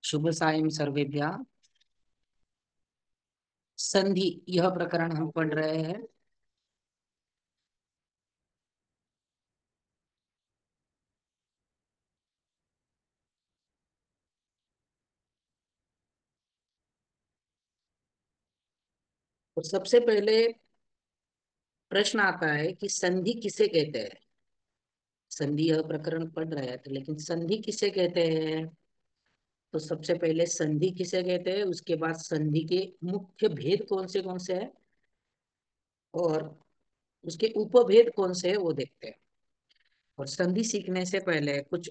शुभ सायं सर्वेभ्यः। संधि यह प्रकरण हम पढ़ रहे हैं। तो सबसे पहले प्रश्न आता है कि संधि किसे कहते हैं। संधि यह प्रकरण पढ़ रहे हैं तो लेकिन संधि किसे कहते हैं। तो सबसे पहले संधि किसे कहते हैं, उसके बाद संधि के मुख्य भेद कौन से हैं और उसके उपभेद कौन से हैं वो देखते हैं। और संधि सीखने से पहले कुछ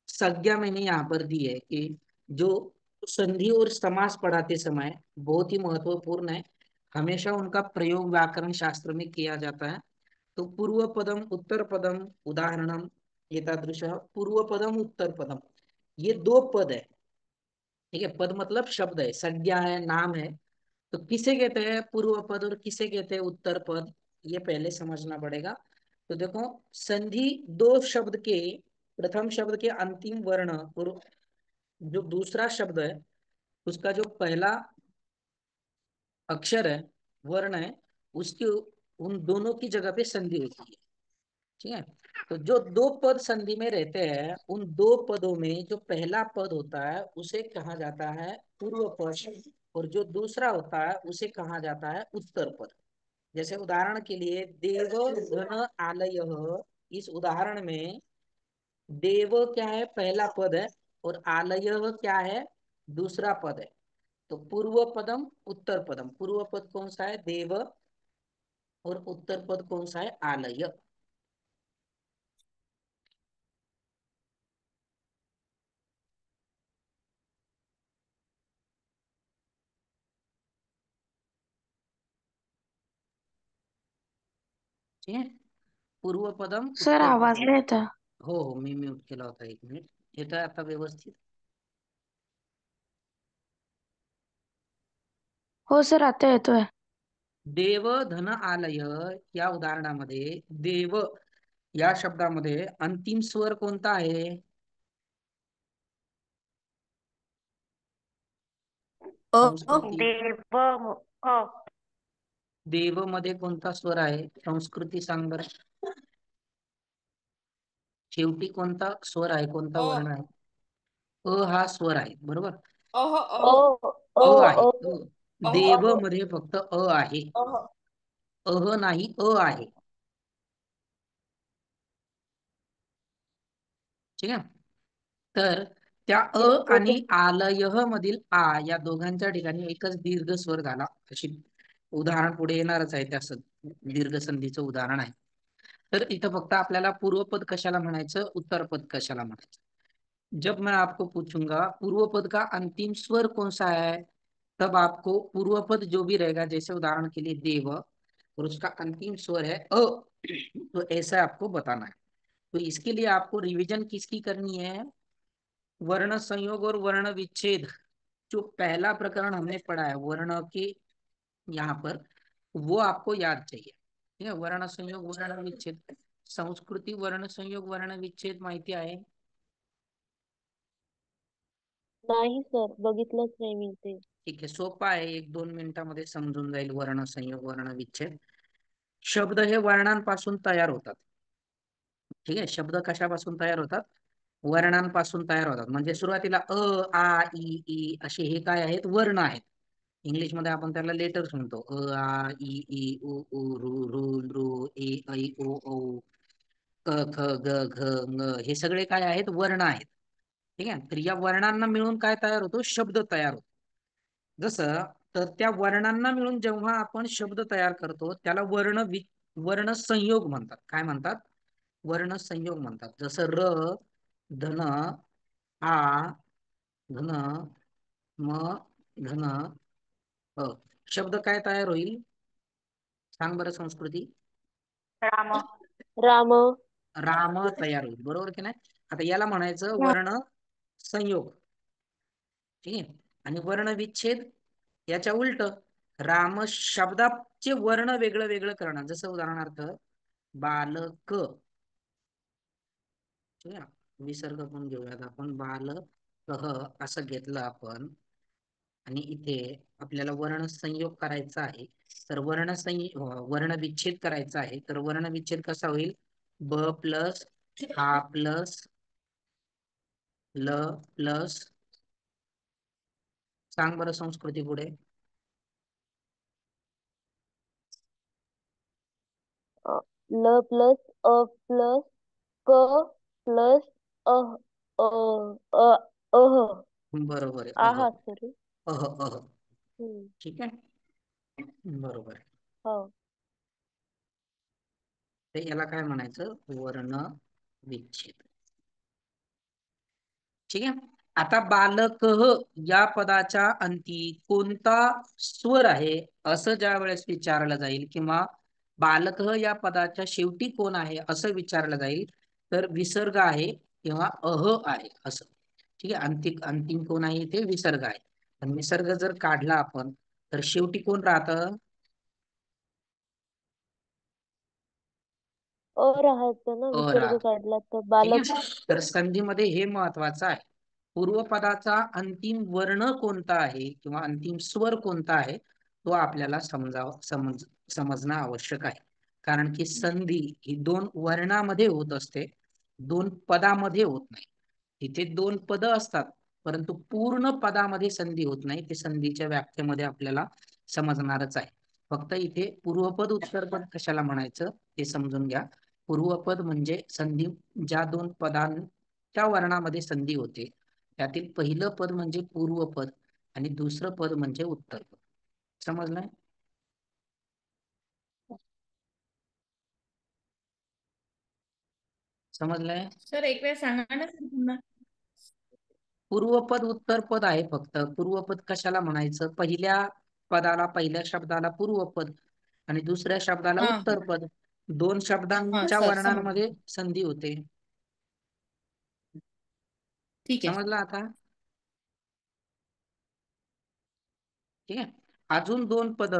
संज्ञा मैंने यहाँ पर दी है कि जो संधि और समास पढ़ाते समय बहुत ही महत्वपूर्ण है। हमेशा उनका प्रयोग व्याकरण शास्त्र में किया जाता है। तो पूर्व पदम उत्तर पदम उदाहरणम एतादृश पूर्व पदम उत्तर पदम, ये दो पद है। ठीक है, पद मतलब शब्द है, संज्ञा है, नाम है। तो किसे कहते हैं पूर्व पद और किसे कहते हैं उत्तर पद, ये पहले समझना पड़ेगा। तो देखो, संधि दो शब्द के प्रथम शब्द के अंतिम वर्ण और जो दूसरा शब्द है उसका जो पहला अक्षर है, वर्ण है, उसकी उन दोनों की जगह पे संधि होती है। ठीक है, तो जो दो पद संधि में रहते हैं उन दो पदों में जो पहला पद होता है उसे कहा जाता है पूर्व पद और जो दूसरा होता है उसे कहा जाता है उत्तर पद। जैसे उदाहरण के लिए देव धन आलय, इस उदाहरण में देव क्या है, पहला पद है, और आलय क्या है, दूसरा पद है। तो पूर्व पदम उत्तर पदम, पूर्व पद कौन सा है, देव, और उत्तर पद कौन सा है, आलय। ठीक है, पूर्व पदम सर उत्तर आवाज पदम। नाही येत आहे. हो, मी म्यूट केला होता, एक मिनिट. येतोय आता व्यवस्थित. हो सर आता येतोय. देव धन आलय या उदाहरणामध्ये देव या शब्दामध्ये अंतिम स्वर कोणता आहे. अ संस्कृती, देव अ देव मध्ये कोणता स्वर आहे, संस्कृती सांग बरं. शेवटी कोणता स्वर आहे, कोणता अ वर्ण आहे. अ हा स्वर आहे, बरोबर. अह ओ अह ओ अ आहे, ओ अ. अह देव मध्ये फक्त अ आहे, अह अह नाही, अ आहे. ठीक आहे, तर त्या अ आणि आलय मधील आ या दोघांच्या ठिकाणी एकच दीर्घ स्वर झाला. अशी उदाहरण पुढे येणारच आहे, त्या दीर्घ संधीचं उदाहरण आहे. तर इथं फक्त आपल्याला पूर्वपद कशाला म्हणायचं, उत्तर पद कशाला म्हणायचं. जब मैं आपको पूछूंगा पूर्व पद का अंतिम स्वर कौन सा है, तब आपको पूर्व पद जो भी रहेगा, जैसे उदाहरण के लिए देव और उसका अंतिम स्वर है अ, तो ऐसा आपको बताना है. तो इसके लिए आपको रिवीजन किसकी करनी है, वर्ण संयोग और वर्ण विच्छेद। जो पहला प्रकरण हमने पढ़ा है वर्ण के यहाँ पर, वो आपको याद चाहिए. ठीक है, वर्ण संयोग वर्ण विच्छेद, संस्कृती वर्ण संयोग वर्ण विच्छेद माहिती आहे. नाही सर बघितलंच नाही मी ते. ठीक आहे, सोपा आहे, एक दोन मिनिटांमध्ये समजून जाईल. वर्ण संयोग वर्ण विच्छेद, शब्द हे वर्णांपासून तयार होतात. ठीक आहे, शब्द कशापासून तयार होतात, वर्णांपासून तयार होतात. म्हणजे सुरुवातीला अ आ ई ई असे हे काय आहेत, वर्ण आहेत. इंग्लिश मध्ये आपण त्याला लेटर्स म्हणतो, अ आ ई ई उ ऊ रू रू रू ए ऐ ओ औ क ख ग घ ङ, हे सगळे काय आहेत, वर्ण आहेत. ठीक आहे, तर या वर्णांना मिळून काय तयार होतो, शब्द तयार होतो. जसं, तर त्या वर्णांना मिळून जेव्हा आपण शब्द तयार करतो त्याला वर्ण संयोग म्हणतात. काय म्हणतात, वर्ण संयोग म्हणतात. जसं र, धन, आ, धन, म, धन, अ. शब्द काय तयार होईल, सांग बरं संस्कृती. राम राम राम तयार होईल, बरोबर की नाही. आता याला म्हणायचं वर्ण संयोग. ठीक आहे, आणि वर्ण विच्छेद याच्या उलट, राम शब्दाचे वर्ण वेगळं वेगळं करणं. जसं उदाहरणार्थ बालक. ठीक आहे, विसर्ग पण घेऊयात आपण, बालक. कह असं घेतलं आपण, आणि इथे आपल्याला वर्ण संयोग करायचा आहे. तर वर्ण विच्छेद करायचा आहे. तर वर्ण विच्छेद कसा होईल? ब प्लस आ प्लस ल प्लस, सांग बरं संस्कृती पुढे. अ, ल प्लस अ प्लस क प्लस अ अ अ अह बरोबर आहे. अह. आहा सॉरी. अह अह. हम्म. ठीक आहे. बरोबर आहे. हो. ते याला काय म्हणायचं? वर्ण विच्छेद. ठीक आहे. आता बालक या पदाच्या अंती कोणता स्वर आहे असं ज्या वेळेस विचारलं जाईल, किंवा बालक या पदाच्या शेवटी कोण आहे असं विचारलं जाईल, तर विसर्ग आहे किंवा अह आहे असं. ठीक आहे. अंतिम कोण आहे? ते विसर्ग आहे. पण विसर्ग जर काढला आपण, तर शेवटी कोण राहतं? अ राहायचं ना, अ विसर्ग राहत. काढला तर ठीक बालक. आहे. तर संधीमध्ये हे महत्वाचं आहे. पूर्वपदाचा अंतिम वर्ण कोणता आहे किंवा अंतिम स्वर कोणता आहे, तो आपल्याला समजणं आवश्यक आहे. कारण की संधी ही दोन वर्णामध्ये होत असते, दोन पदामध्ये होत नाही. इथे दोन पद असतात, परंतु पूर्ण पदामध्ये संधी होत नाही. ते संधीच्या व्याख्येमध्ये आपल्याला समजणारच आहे. फक्त इथे पूर्वपद उत्तरपद कशाला म्हणायचं ते समजून घ्या. पूर्वपद म्हणजे संधी, ज्या दोन पदांच्या वर्णामध्ये संधी होते त्यातील पहिलं पद म्हणजे पूर्वपद, आणि दुसरं पद म्हणजे उत्तरपद. समजलंय? समजलंय? सर एक वेळ सांगा ना सर पुन्हा. पूर्वपद उत्तरपद आहे फक्त. पूर्वपद कशाला म्हणायचं? पहिल्या शब्दाला पूर्वपद आणि दुसऱ्या शब्दाला हा उत्तरपद. दोन हा शब्दांच्या सर समजलं. वर्णांमध्ये संधी होते. ठीक आहे. समजलं आता? ठीक आहे. अजून दोन पद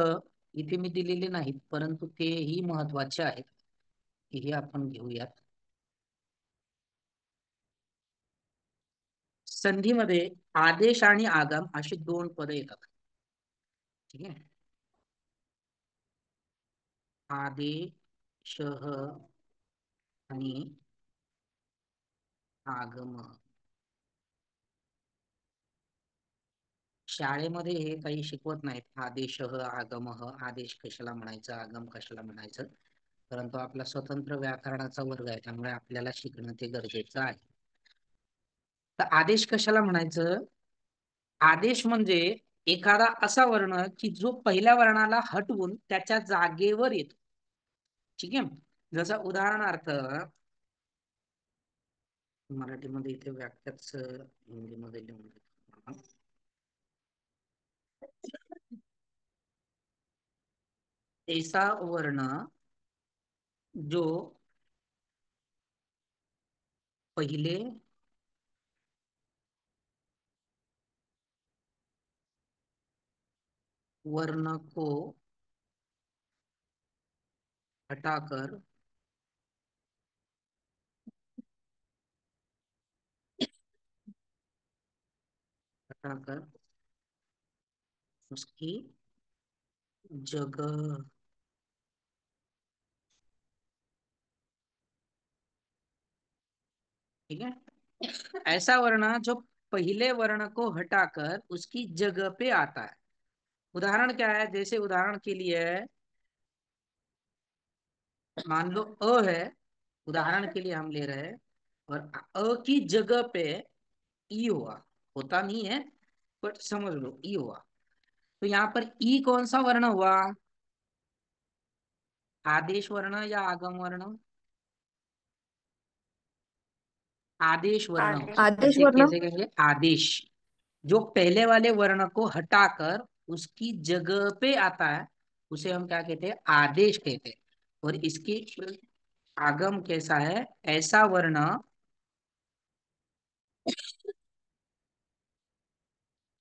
इथे मी दिलेले नाहीत, परंतु तेही महत्वाचे आहेत. हे आपण घेऊयात. संधीमध्ये आदेश आणि आगम अशी दोन पदे येतात. ठीक आहे. आदेश आणि आगम. शाळेमध्ये हे काही शिकवत नाहीत. आदेश आगम, आदेश कशाला म्हणायचं, आगम कशाला म्हणायचं. परंतु आपला स्वतंत्र व्याकरणाचा वर्ग आहे, त्यामुळे आपल्याला शिकणं ते गरजेचं आहे. तर आदेश कशाला म्हणायचं? आदेश म्हणजे एखादा असा वर्ण की जो पहिल्या वर्णाला हटवून त्याच्या जागेवर येतो. ठीक आहे. जसं उदाहरणार्थ, मराठीमध्ये इथे व्याख्याच हिंदीमध्ये लिहून देतो. ऐसा वर्ण जो पहिले वर्ण को हटाकर हटाकर उसकी जगह, ठीक है, ऐसा वर्ण जो पहले वर्ण को हटाकर उसकी जगह पे आता है। उदाहरण क्या है? जैसे उदाहरण के लिए मान लो अ है, उदाहरण के लिए हम ले रहे हैं, और अ की जगह पे ई हुआ, होता नहीं है बट समझ लो ई हुआ। तो यहाँ पर ई कौन सा वर्ण हुआ? आदेश वर्ण या आगम वर्ण? आदेश वर्ण आदेश. हुआ। आदेश इसे वर्ण. कैसे कहेंगे? आदेश। जो पहले वाले वर्ण को हटाकर उसकी जगह पे आता है उसे हम क्या कहते हैं? आदेश कहते हैं। और इसकी आगम कैसा है? ऐसा वर्ण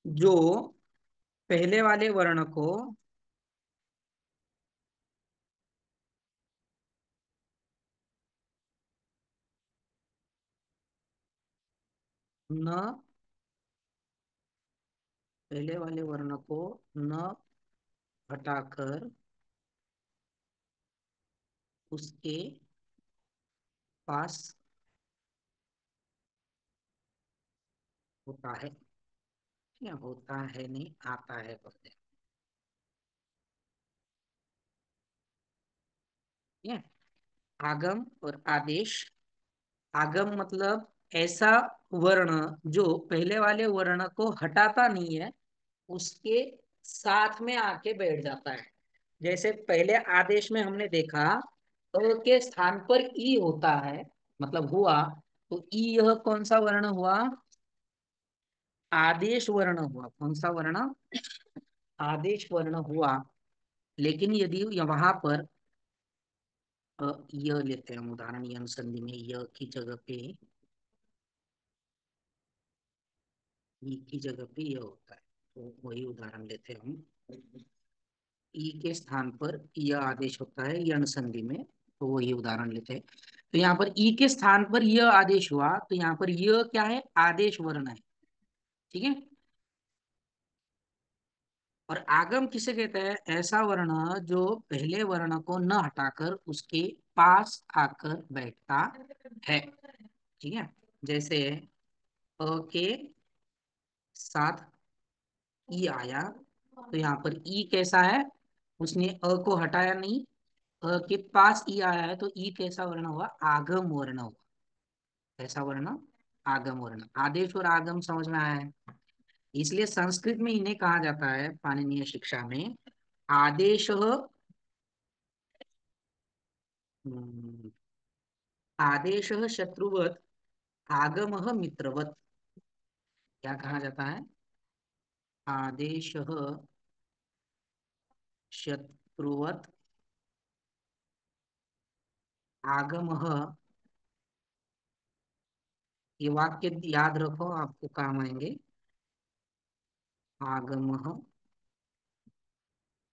जो पहले वाले वर्ण को न पहले वाले वर्ण को न हटाकर उसके पास होता है, या होता है नहीं, आता है बोलते हैं। ठीक है? आगम और आदेश। आगम मतलब ऐसा वर्ण जो पहले वाले वर्ण को हटाता नहीं है, उसके साथ में आके बैठ जाता है। जैसे पहले आदेश में हमने देखा अ के स्थान पर ई होता है, मतलब हुआ, तो ई यह कौन सा वर्ण हुआ? आदेश वर्ण हुआ। कौन सा वर्ण? आदेश वर्ण हुआ। लेकिन यदि वहां पर य लेते हैं हम उदाहरण, यम संधि में य की जगह पे ई की जगह पे य होता है, तो वही उदाहरण लेते हैं हम। ई के स्थान पर य आदेश होता है यण संधि में, तो वही उदाहरण लेते हैं। तो यहाँ पर ई के स्थान पर य आदेश हुआ, तो यहाँ पर य क्या है? आदेश वर्ण है। ठीक है? और आगम किसे कहते हैं? ऐसा वर्ण जो पहले वर्ण को न हटाकर उसके पास आकर बैठता है। ठीक है? जैसे अ के साथ ई आया, तो यहाँ पर ई कैसा है? उसने अ को हटाया नहीं, अ के पास ई आया है, तो ई कैसा वर्ण हुआ? आगम वर्ण हुआ। कैसा वर्ण? आगम वर्ण। आदेश और आगम समझ में आया है? इसलिए संस्कृत में इन्हें कहा जाता है पाणिनीय शिक्षा में आदेश, आदेश शत्रुवत, आगम मित्रवत। क्या कहा जाता है? आदेश शत्रुवत, आगम, ये वाक्य याद रखो, आपको काम आएंगे। आगम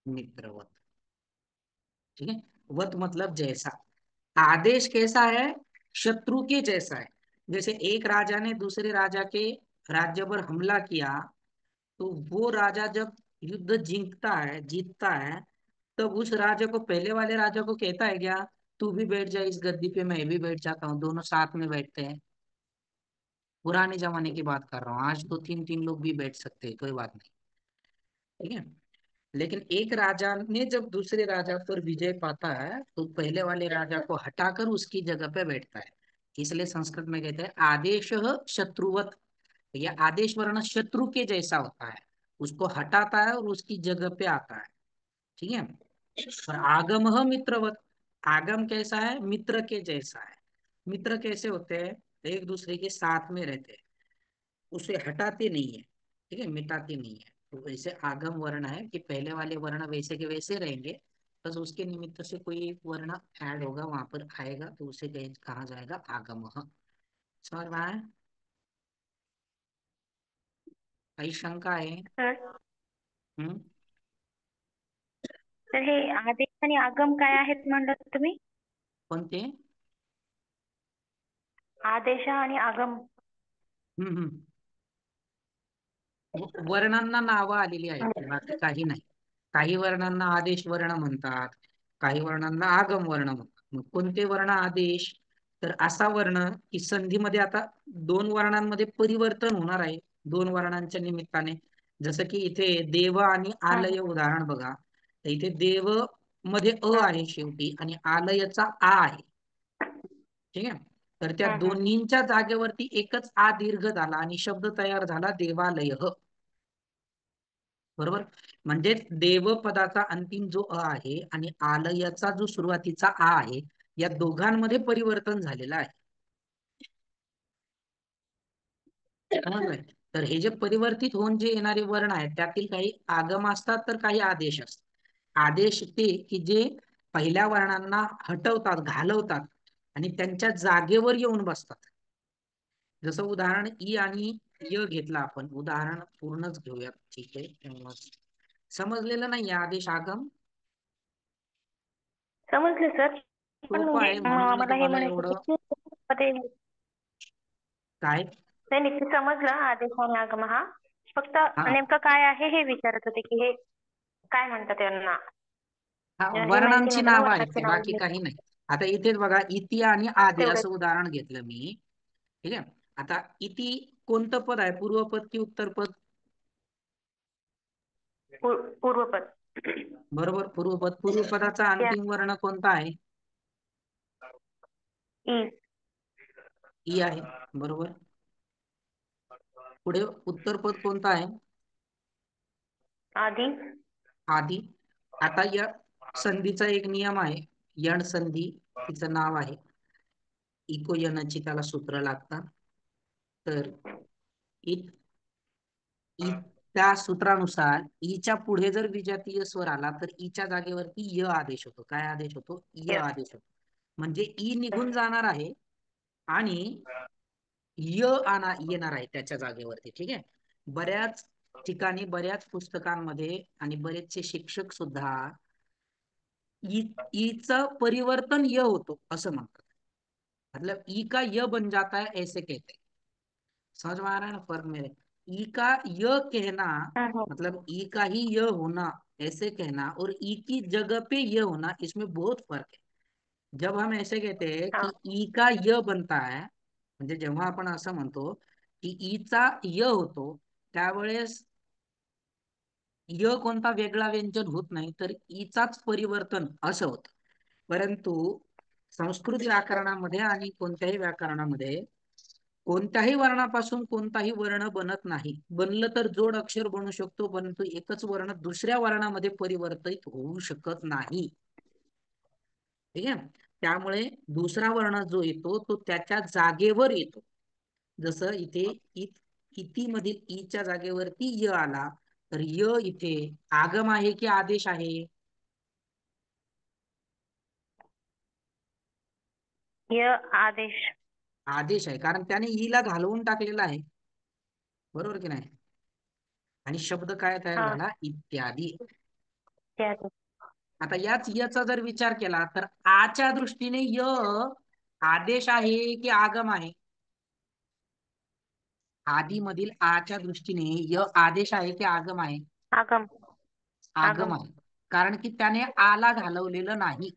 मित्रवत। ठीक है? वत मतलब जैसा। आदेश कैसा है? शत्रु के जैसा है। जैसे एक राजा ने दूसरे राजा के राज्य पर हमला किया, तो वो राजा जब युद्ध जीतता है, तब उस राजा को, पहले वाले राजा को कहता है क्या, तू भी बैठ जा इस गद्दी पे, मैं भी बैठ जाता हूँ, दोनों साथ में बैठते हैं। पुराने जमाने की बात कर रहा हूँ, आज तो तीन तीन लोग भी बैठ सकते हैं, कोई बात नहीं। ठीक है? लेकिन एक राजा ने जब दूसरे राजा पर विजय पाता है, तो पहले वाले राजा को हटाकर उसकी जगह पे बैठता है। इसलिए संस्कृत में कहते हैं आदेश शत्रुवत। या आदेश वर्ण शत्रु के जैसा होता है, उसको हटाता है और उसकी जगह पे आता है। ठीक है? और आगम मित्रवत। आगम कैसा है? मित्र के जैसा है। मित्र कैसे होते हैं? एक दूसरे के साथ में रहते हैं, उसे हटाते नहीं है। ठीक है? मिटाते नहीं है। तो वैसे आगम वर्ण है कि पहले वाले वर्ण वैसे के वैसे रहेंगे, बस उसके निमित्त से कोई वर्ण ऐड होगा, वहां पर आएगा, तो उसे कहा जाएगा आगम। समझ में आया? कई शंका है? सर हम्म? तर हे आदेश आणि आगम काय आहेत म्हणलं तुम्ही? कोणते? आदेश आणि आगम. हम्म. वर्णांना नावं आलेली आहेत, बाकी काही नाही. काही वर्णांना आदेश वर्ण म्हणतात, काही वर्णांना आगम वर्ण म्हणतात. मग कोणते वर्ण आदेश? तर असा वर्ण की संधीमध्ये आता दोन वर्णांमध्ये परिवर्तन होणार आहे, दोन वर्णांच्या निमित्ताने. जसं की इथे देव आणि हा आलय उदाहरण बघा, तर इथे देव मध्ये अ हा आहे शेवटी आणि आलयचा आ आहे. ठीक आहे? तर त्या हा हा दोन्हींच्या जागेवरती एकच आ दीर्घ झाला आणि शब्द तयार झाला देवालय. बरोबर? म्हणजे देव पदाचा अंतिम जो अ आहे आणि आलयाचा जो सुरुवातीचा आ आहे, या दोघांमध्ये परिवर्तन झालेलं आहे. समजलंय? तर हे जे परिवर्तित होऊन जे येणारे वर्ण आहेत, त्यातील काही आगम असतात, तर काही आदेश असतात. आदेश ते की जे पहिल्या वर्णांना हटवतात, घालवतात आणि त्यांच्या जागेवर येऊन बसतात. जसं उदाहरण ई आणि य घेतला आपण, उदाहरण पूर्णच घेऊया. ठीक आहे? समजलेलं नाही आदेश आगम? समजले सर. पण सोपं आहे म्हणून मी मला हे तुम्हाला म्हणायचं एवढं. की ते काय? नाही नाही, ते समजलं आदेश आणि आगम हा. फक्त हा नेमकं काय आहे हे विचारत होते की हे काय म्हणतात त्यांना. हा हे माहिती वर्णांची नव्हतं ना, नावं आहेत वर्णाची ते, नाव बाकी काही नाही. आता इथेच बघा, इति आणि हा आदी तेवढंच. असं उदाहरण घेतलं मी. ठीक आहे. आता इति कोणतं पद आहे, पूर्वपद की उत्तरपद? पूर्वपद. बरोबर, पूर्वपद. पूर्वपदाचा या अंतिम वर्ण कोणता आहे? ई. ई आहे. बरोबर. पुढे उत्तरपद कोणता आहे? आधी. आदी. आता या संधीचा एक नियम आहे, यण संधी तिचं नाव आहे. इको यणाची त्याला सूत्र लागतात. तर इत ई त्या सूत्रानुसार ईच्या पुढे जर विजातीय स्वर आला तर ईच्या जागेवरती य आदेश होतो. काय आदेश होतो? य य. आदेश होतो. म्हणजे ई निघून जाणार आहे आणि येणार आहे त्याच्या जागेवरती. ठीक आहे. बऱ्याच ठिकाणी, बऱ्याच पुस्तकांमध्ये आणि बरेचसे शिक्षक सुद्धा ईचं परिवर्तन य होतो असं म्हणतात. मतलब ई का य बन जाता है ऐसे कहते हैं. समझ में आ रहा है ना फर्क मेरे? ई का य कहना, हम्म. मतलब ई का ही य होना ऐसे कहना, और ई की जगह पे य होना, इसमें बहुत फर्क है. जब हम ऐसे कहते हैं हा. की ई का य बनता है, म्हणजे जेव्हा आपण असं म्हणतो की ईचा य होतो, त्यावेळेस य कोणता वेगळा व्यंजन होत नाही, तर ईचाच परिवर्तन असं होतं. परंतु संस्कृत व्याकरणामध्ये आणि कोणत्याही व्याकरणामध्ये कोणत्याही वर्णापासून कोणताही वर्ण बनत नाही. बनलं तर जोड अक्षर बनू शकतो, परंतु एकच वर्ण दुसऱ्या वर्णामध्ये परिवर्तित होऊ शकत नाही. ठीक आहे. त्यामुळे दुसरा वर्ण जो येतो तो त्याच्या जागेवर येतो. जसं इथे इति मधील ईच्या जागेवरती य आला, तर य इथे आगम आहे की आदेश आहे? य आदेश. आदेश आहे, कारण त्याने ईला घालवून टाकलेला आहे. बरोबर की नाही? आणि शब्द काय तयार हा. झाला? इत्यादी. त्यात. आता याच याचा जर विचार केला तर आच्या दृष्टीने य आदेश आहे की आगम आहे? आदी मधील आच्या दृष्टीने य आदेश आहे की आगम आहे? आगम. आगम आगम. आहे, कारण की त्याने आला घालवलेलं नाही.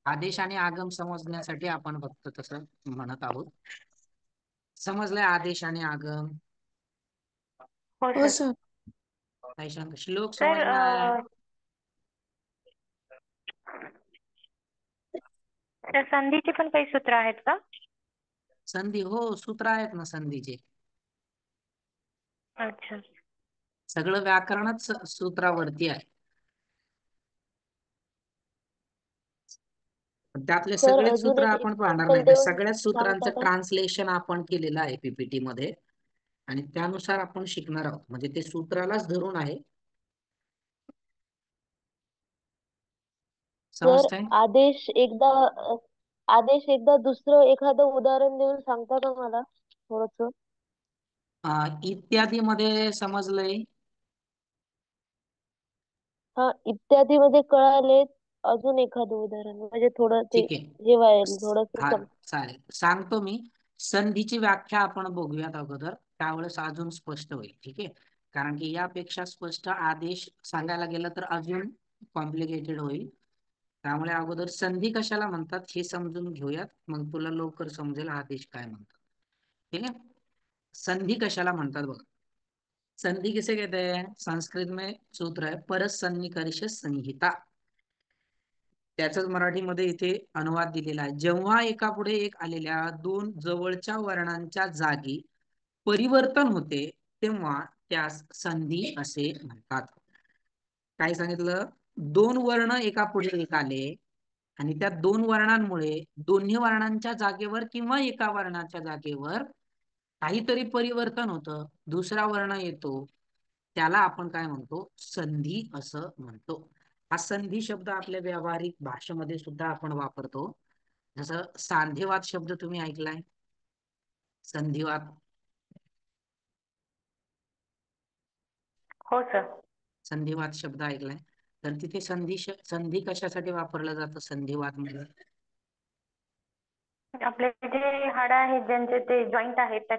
आदेश आणि आगम समजण्यासाठी आपण फक्त तसं म्हणत आहोत. समजलंय आदेश आणि आगम? हो हो सर. सर. काही शंका? श्लोक सर समझ में आया है? तर संधीचे पण काही सूत्र आहेत का? संधी, हो, सूत्र आहेत ना संधीचे. अच्छा. सगळं व्याकरणच सूत्रावरती आहे. त्यातले सर सगळेच अजून सूत्र एक आपण पाहणार एक्झाम्पल नाही, तर देऊन सगळ्याच सांगता सूत्रांचं का? ट्रान्सलेशन आपण केलेलं आहे पीपीटी मध्ये, आणि त्यानुसार आपण शिकणार आहोत. म्हणजे ते सूत्रालाच धरून आहे. सर समजतंय? आदेश एकदा दुसरं एखादं उदाहरण देऊन सांगता का मला थोडस? इत्यादी मध्ये समजलंय? हा, इत्यादी मध्ये कळाले. अजून एखादं उदाहरण म्हणजे थोडं ते ठीक आहे. हे व्हायला थोडस हा, चालेल, सांगतो मी. संधीची व्याख्या आपण बघूयात अगोदर, त्यावेळेस अजून स्पष्ट होईल. ठीक आहे. कारण की यापेक्षा स्पष्ट आदेश सांगायला गेलं तर अजून कॉम्प्लिकेटेड होईल. त्यामुळे अगोदर संधी कशाला म्हणतात हे समजून घेऊयात, मग तुला लवकर समजेल आदेश काय म्हणतात. ठीक आहे. संधि कशाला म्हणतात बघा. संधि किसे कहते हैं? संस्कृत में सूत्र है परसन्निकर्ष संहिता. त्याचाच मराठीमध्ये इथे अनुवाद दिलेला आहे. जेव्हा एका पुढे एक आलेल्या दोन जवळच्या वर्णांच्या जागी परिवर्तन होते तेव्हा त्यास संधी असे म्हणतात. काय सांगितलं? दोन वर्ण एका पुढे एक आले आणि त्या दोन वर्णांमुळे दोन्ही वर्णांच्या जागेवर किंवा एका वर्णाच्या जागेवर काहीतरी परिवर्तन होतं, दुसरा वर्ण येतो, त्याला आपण काय म्हणतो? संधी असं म्हणतो. हा संधी शब्द आपल्या व्यावहारिक भाषेमध्ये सुद्धा आपण वापरतो. जसं सांधिवात शब्द तुम्ही ऐकलाय? संधिवात. हो सर. संधिवात शब्द ऐकलाय? तर तिथे संधी कशासाठी वापरलं जातं संधिवात मध्ये? आपले जे हाड आहेत ज्यांचे ते जॉईंट आहेत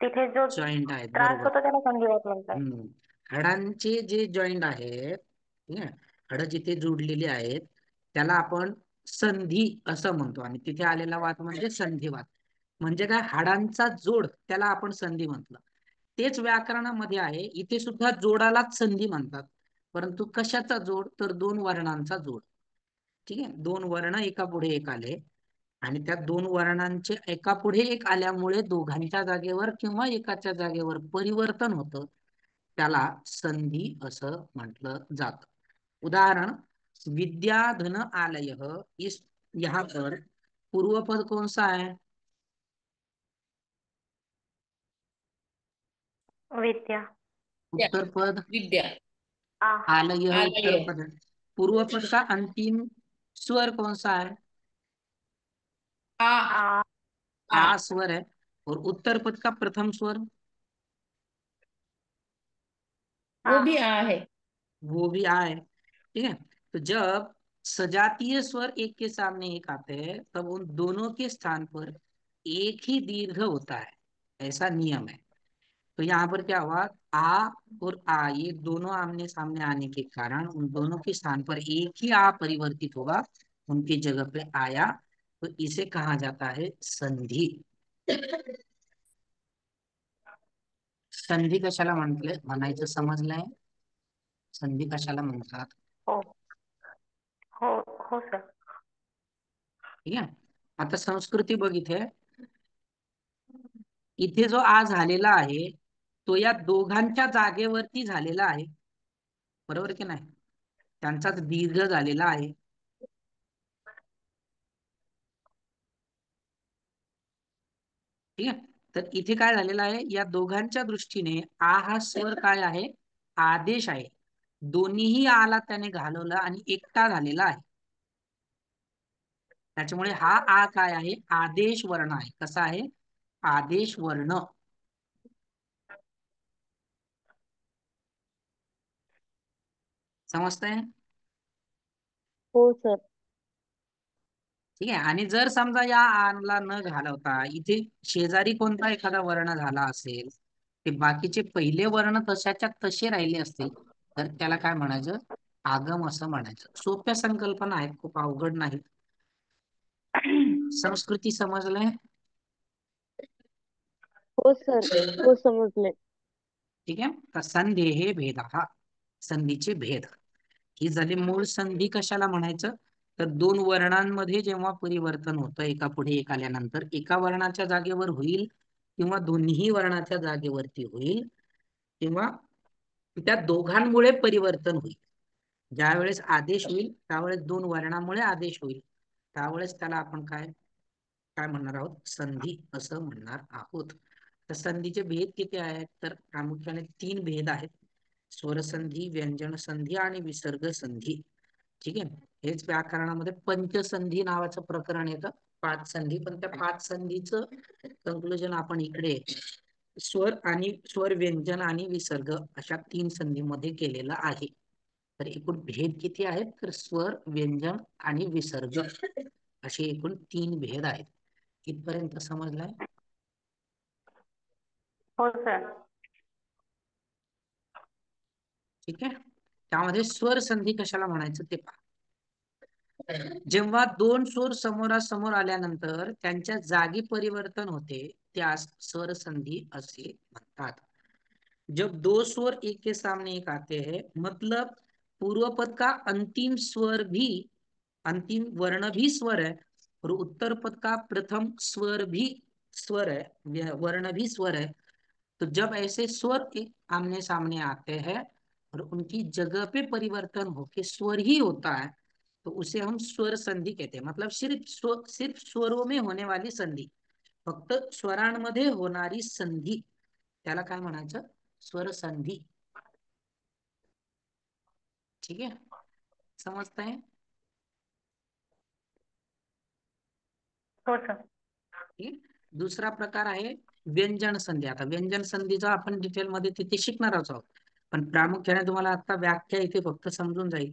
तिथे जो जॉईंट आहेत, त्रास बरोबर. होतो त्याला संधिवात म्हणतात. हाडांचे जे जॉईंट आहेत, ठीक आहे, हाडं जिथे जोडलेली आहेत त्याला आपण संधी असं म्हणतो, आणि तिथे आलेला वात म्हणजे संधिवात. म्हणजे काय, हाडांचा जोड त्याला आपण संधी म्हटलं. तेच व्याकरणामध्ये आहे, इथे सुद्धा जोडालाच संधी म्हणतात. परंतु कशाचा जोड, तर दोन वर्णांचा जोड. ठीक आहे, दोन वर्ण एका पुढे एक आले, आणि त्या दोन वर्णांचे एका पुढे एक आल्यामुळे दोघांच्या जागेवर किंवा एकाच्या जागेवर परिवर्तन होतं, त्याला संधी असं म्हटलं जात. उदाहरण, विद्याधन आलय, इस यहाँ पर पूर्व पद कौन सा है? विद्या. उत्तर पद विद्या. आ. आलय उत्तर आलय. पद है। पूर्व पद का अंतिम स्वर कौन सा है? आ. आ. आ. आ स्वर है। और उत्तर पद का प्रथम स्वर, वो आ. भी आ है। वो भी आ है। ठीक है, तो जब सजातीय स्वर एक के सामने एक आते हैं तब उन दोनों के स्थान पर एक ही दीर्घ होता है, ऐसा नियम है। तो यहाँ पर क्या हुआ, आ और आ ये दोनों आमने सामने आने के कारण उन दोनों के स्थान पर एक ही आ परिवर्तित होगा, उनकी जगह पे आया, तो इसे कहा जाता है संधि। संधी कशाला म्हणायचं समजलंय? संधी कशाला म्हणतात? हो. हो. हो सर. ठीक आहे, आता संस्कृती बघितली, इथे जो आ झालेला आहे तो या दोघांच्या जागेवरती झालेला आहे, बरोबर की नाही? त्यांचाच दीर्घ झालेला आहे. ठीक आहे, तर इथे काय झालेलं आहे, या दोघांच्या दृष्टीने आ हा स्वर काय आहे, आदेश आहे. दोन्हीही आला त्याने घालवला आणि एकटा झालेला आहे, त्याच्यामुळे हा आ काय आहे, आदेश वर्ण आहे. कसा आहे, आदेश वर्ण. समजतंय? हो सर. ठीक आहे, आणि जर समजा या आला न घालवता इथे शेजारी कोणता एखादा वर्ण झाला असेल, ते बाकीचे पहिले वर्ण तशाच्या तसे राहिले असतील, तर त्याला काय म्हणायचं, आगम असं म्हणायचं. सोप्या संकल्पना आहेत, खूप अवघड नाही. संस्कृती समजलंय? हो सर. हो समजले. ठीक आहे, तर संधेहे भेद, हा संधीचे भेद. ही झाली मूळ संधी. कशाला म्हणायचं, तर दोन वर्णांमध्ये जेव्हा परिवर्तन होतं एका पुढे एक आल्यानंतर, एका वर्णाच्या जागेवर होईल किंवा दोन्ही वर्णाच्या जागेवरती होईल, किंवा त्या दोघांमुळे परिवर्तन होईल. ज्यावेळेस आदेश होईल त्यावेळेस दोन वर्णामुळे आदेश होईल, त्यावेळेस त्याला आपण काय काय म्हणणार आहोत, संधी असं म्हणणार आहोत. तर संधीचे भेद किती आहेत, तर प्रामुख्याने तीन भेद आहेत: स्वर संधी, व्यंजन संधी आणि विसर्ग संधी. ठीक आहे, हेच व्याकरणामध्ये पंचसंधी नावाचं प्रकरण येतं, पाच संधी. पण त्या पाच संधीचं कंक्लुजन आपण इकडे स्वर आणि स्वर, व्यंजन आणि विसर्ग अशा तीन संधीमध्ये केलेलं आहे. तर एकूण भेद किती आहेत, तर स्वर, व्यंजन आणि विसर्ग असे एकूण तीन भेद आहेत. इथपर्यंत समजलंय? हो सर. ठीक आहे, त्यामध्ये स्वर संधी कशाला म्हणायचं ते पहा. जेव्हा दोन स्वर समोरासमोर आल्यानंतर त्यांच्या जागी परिवर्तन होते, त्यास स्वर संधी असे म्हणतात. जब दो स्वर एक के सामने एक आते हैं, मतलब पूर्व पद का अंतिम स्वर भी, अंतिम वर्ण भी स्वर है, और उत्तर पद का प्रथम स्वर भी स्वर है, वर्ण भी स्वर है, तो जब ऐसे स्वर एक आमने सामने आते हैं और उनकी जगह पे परिवर्तन होके स्वर ही होता है, तो उसे हम स्वर संधि कहते हैं. मतलब सिर्फ स्वरों में होने वाली संधि, फक्त स्वरांमध्ये होणारी संधी, त्याला काय म्हणायचं, स्वर संधी. ठीक आहे, समजतंय? हो सर. ठीक आहे, दुसरा प्रकार आहे व्यंजन संधी. आता व्यंजन संधीचा आपण डिटेलमध्ये तिथे शिकणारच आहोत, पण प्रामुख्याने तुम्हाला आता व्याख्या इथे फक्त समजून जाईल.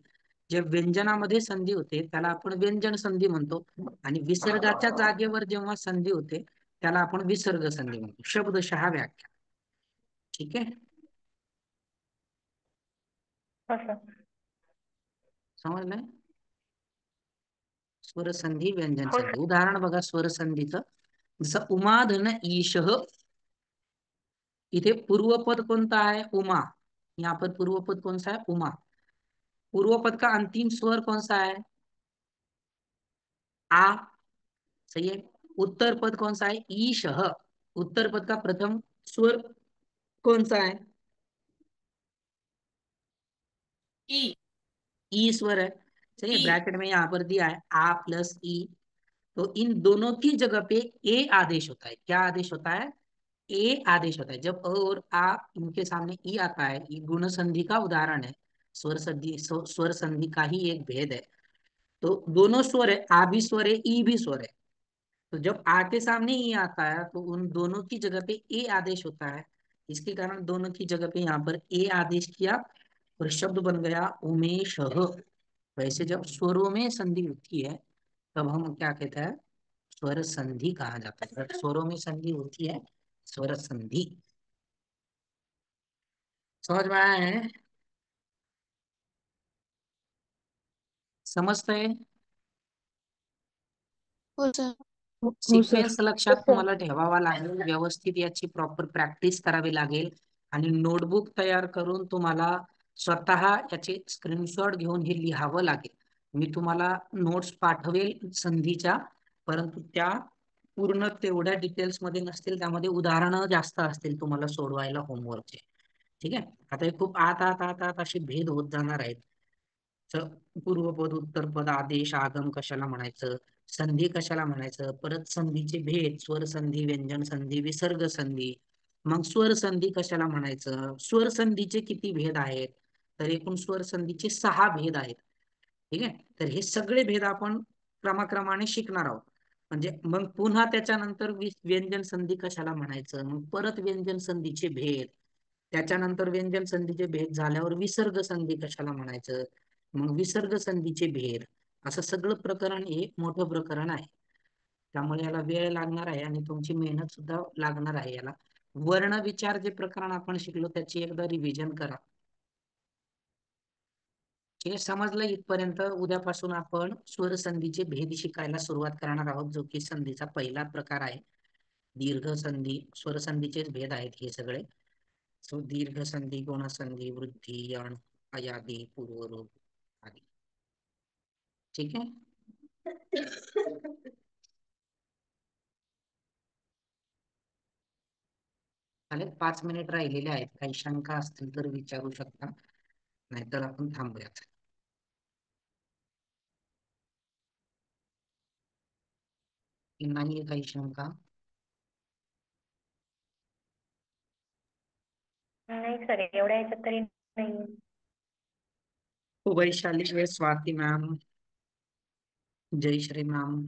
जे व्यंजनामध्ये संधी होते त्याला आपण व्यंजन संधी म्हणतो, आणि विसर्गाच्या जागेवर जेव्हा संधी होते त्याला आपण विसर्ग संधी म्हणतो, शब्दशः व्याख्या. ठीक आहे, समजलंय? स्वरसंधी व्यंजन हो संधी. उदाहरण बघा स्वरसंधीचं, जसं उमाधन ईशः. इथे पूर्वपद कोणता आहे? उमा. यहाँ पर पूर्वपद कौन सा है? उमा. पूर्वपद का अंतिम स्वर कौन सा है? आ. सही है. उत्तर पद कौन सा है? ईशः. उत्तर पद का प्रथम स्वर कौन सा है? ई. ई स्वर है. सही है, ई. ब्रैकेट में यहाँ पर दिया है आ प्लस ई. तो इन दोनों की जगह पे ए आदेश होता है. क्या आदेश होता है? ए आदेश होता है. जब अ और आ इनके सामने ई आता है, ये गुण संधि का उदाहरण है. स्वर संधि का ही एक भेद है. तो दोनों स्वर है, आ भी स्वर है, ई भी स्वर है. तो जब आ के सामने ई आता है तो उन दोनों की जगह पे ए आदेश होता है. इसके कारण दोनों की जगह पे यहाँ पर ए आदेश किया और शब्द बन गया उमेश. वैसे जब स्वरों में संधि होती है तब हम क्या कहते हैं? स्वर संधि कहा जाता है. जब स्वरों में संधि होती है, स्वर संधि. समझ में आया है? समजते हैं? हो सर. हो सर. सिक्वेन्स लक्षात तुम्हाला ठेवावा लागेल, व्यवस्थित याची प्रॉपर प्रॅक्टिस करावी लागेल आणि नोटबुक तयार करून तुम्हाला स्वतः याचे स्क्रीनशॉट घेऊन हे लिहावं लागेल. मी तुम्हाला नोट्स पाठवेल संधीच्या, परंतु त्या पूर्ण तेवढ्या डिटेल्स मध्ये नसतील, त्यामध्ये उदाहरणं जास्त असतील तुम्हाला सोडवायला होमवर्कचे. ठीक आहे, आता हे खूप आत आत आत आत असे भेद होत जाणार आहेत. पूर्वपद उत्तरपद आदेश आगम कशाला म्हणायचं, संधी कशाला म्हणायचं, परत संधीचे भेद, स्वर संधी व्यंजन संधी विसर्ग संधी, मग स्वर संधी कशाला म्हणायचं, स्वर संधीचे किती भेद आहेत, तर एकूण स्वर संधीचे 6 भेद आहेत. ठीक आहे, तर हे सगळे भेद आपण क्रमाक्रमाने शिकणार आहोत. म्हणजे मग पुन्हा त्याच्यानंतर व्यंजन संधी कशाला म्हणायचं, मग परत व्यंजन संधीचे भेद, त्याच्यानंतर व्यंजन संधीचे भेद झाल्यावर विसर्ग संधी कशाला म्हणायचं, मग विसर्ग संधीचे भेद, असं सगळं प्रकरण हे मोठं प्रकरण आहे. त्यामुळे याला वेळ लागणार आहे आणि तुमची मेहनत सुद्धा लागणार आहे. याला वर्ण विचार जे प्रकरण आपण शिकलो त्याची एकदा रिव्हिजन करा. ठीक आहे, समजलं इथपर्यंत? उद्यापासून आपण स्वर संधीचे भेद शिकायला सुरुवात करणार आहोत, जो की संधीचा पहिला प्रकार आहे. दीर्घ संधी, स्वर संधीचेच भेद आहेत हे सगळे. सो दीर्घ संधी, गुण संधी, वृद्धी, यण, अयादी, पूर्वरूप आदि. ठीक आहे. चालेल, 5 मिनिट राहिलेले आहेत. काही शंका असतील तर विचारू शकता, नाहीतर आपण थांबूयात. नाहीये काही शंका? नाही सर, एवढ्या ह्याच्यात तरी नाही. Vaishali, Swati ma'am, Jayashree ma'am.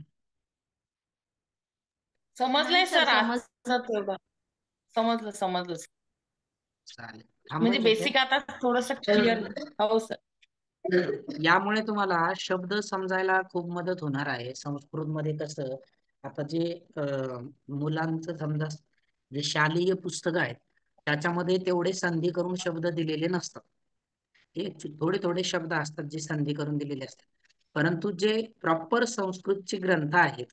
समजलंय सर, आजचा तेवढं समजलं समजलं. चालेल, म्हणजे थांबायचं बेसिक आता थोडस क्लिअर. हो सर. यामुळे तुम्हाला शब्द समजायला खूप मदत होणार आहे. संस्कृत मध्ये कसं, आता जे मुलांचं समजा जे शालेय पुस्तक आहेत त्याच्यामध्ये तेवढे संधी करून शब्द दिलेले नसतात. हे थोडे थोडे शब्द असतात जे संधी करून दिलेले असतात. परंतु जे प्रॉपर संस्कृतचे ग्रंथ आहेत,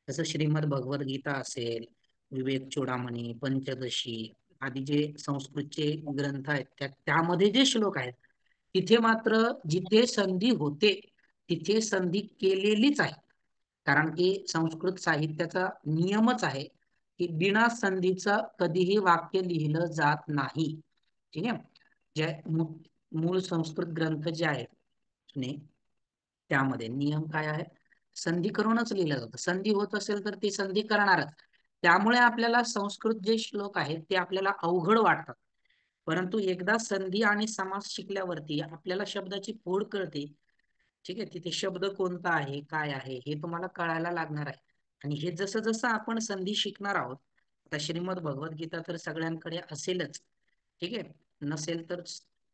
जसं श्रीमद भगवद गीता असेल, विवेक चूडामणी, पंचदशी आदी जे संस्कृतचे ग्रंथ आहेत त्यामध्ये जे श्लोक आहेत तिथे मात्र जिथे संधी होते तिथे संधी केलेलीच आहे. कारण की संस्कृत साहित्याचा नियमच आहे की बिना संधीचा कधीही वाक्य लिहिलं जात नाही. ठीक आहे, जे मूळ संस्कृत ग्रंथ जे आहेत त्यामध्ये नियम काय आहे, संधी करूनच लिहिलं जातं. संधी होत असेल तर ती संधी करणारच. त्यामुळे आपल्याला संस्कृत जे श्लोक आहेत ते आपल्याला अवघड वाटतात, परंतु एकदा संधी आणि समास शिकल्यावरती आपल्याला शब्दाची फोड कळते. ठीक आहे, तिथे शब्द कोणता आहे, काय आहे हे तुम्हाला कळायला लागणार आहे. आणि हे जसं जसं आपण संधी शिकणार आहोत, आता श्रीमद भगवद्गीता तर सगळ्यांकडे असेलच. ठीक आहे, नसेल तर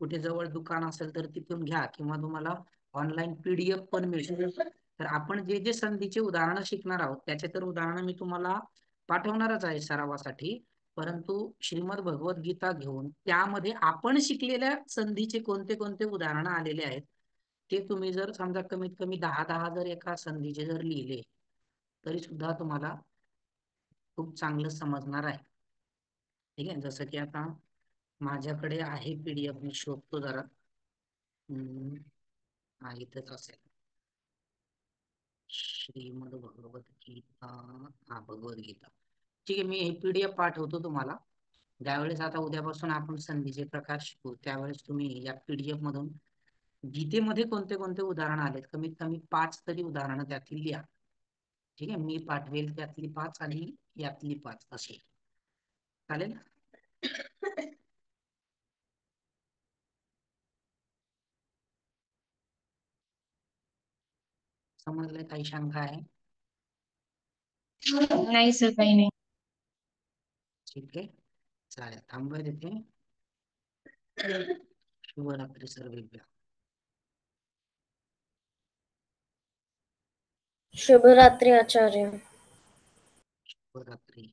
कुठे जवळ दुकान असेल तर तिथून घ्या, किंवा तुम्हाला ऑनलाईन PDF पण मिळेल. तर आपण जे जे संधीचे उदाहरणं शिकणार आहोत त्याचे तर उदाहरणं मी तुम्हाला पाठवणारच आहे सरावासाठी. परंतु श्रीमद भगवद्गीता घेऊन त्यामध्ये आपण शिकलेल्या संधीचे कोणते कोणते उदाहरणं आलेले आहेत ते तुम्ही जर समजा कमीत कमी 10 जर एका संधीचे जर लिहिले तरी सुद्धा तुम्हाला खूप चांगलं समजणार आहे. ठीक आहे. जसं की आता माझ्याकडे आहे PDF, मी शोधतो जरा. हा इथेच असेल. श्रीमद भगवद्गीता. हा भगवद्गीता. ठीक आहे, मी हे PDF पाठवतो तुम्हाला. ज्यावेळेस आता उद्यापासून आपण संधीचे प्रकार शिकू त्यावेळेस तुम्ही या PDF मधून गीतेमध्ये कोणते कोणते उदाहरण आलेत कमीत कमी 5 तरी उदाहरणं त्यातील लिहा. ठीक आहे, मी पाठवेल त्यातली 5 आणि यातली 5 असे. चालेल. समजलंय? काही शंका आहे? नाही सर, काही नाही. ठीक आहे, चालेल. थांबूया तिथे. शुभरात्री सर्वेभ्य. शुभरात्री आचार्य. शुभरात्री.